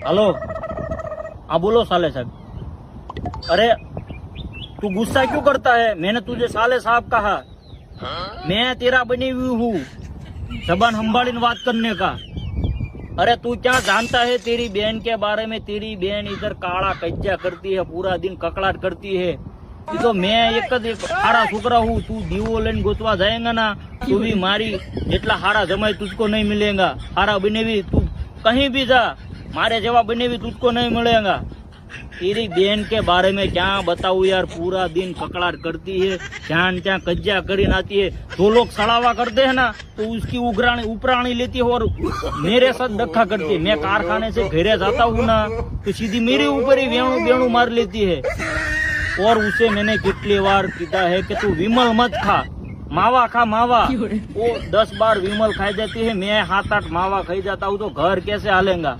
Hello, हाँ बोलो साले साहब। अरे तू गुस्सा क्यों करता है? मैंने तुझे साले साहब कहा। मैं तेरा बनी हुई हूँ, जबान संभाली बात करने का। अरे तू क्या जानता है तेरी बहन के बारे में? तेरी बहन इधर काला कज्जा करती है, पूरा दिन ककड़ाट करती है। ये तो मैं एक हारा छोकरा हूँ। तू दीवो लेने गोतवा जाएगा ना तो भी मारी जेटला हारा जमाई तुझको नहीं मिलेगा। हारा बने भी तू कहीं भी जा, मारे जवाब बने भी तुझको नहीं मिलेगा। तेरी बहन के बारे में क्या बताऊं यार, पूरा दिन ककड़ाट करती है, जहाँ क्या कज्जा करी आती है। दो लोग सड़ावा करते हैं ना तो उसकी उपराणी लेती है और मेरे साथ धक्का करती है। मैं कारखाने से घरे जाता हूँ ना तो सीधी मेरे ऊपर ही वेणु मार लेती है। और उसे मैंने कितनी बार कहा है कि तू विमल मत खा, मावा खा मावा। वो 10 बार विमल खाई जाती है, मैं 7-8 मावा खाई जाता हूँ, तो घर कैसे हालेगा?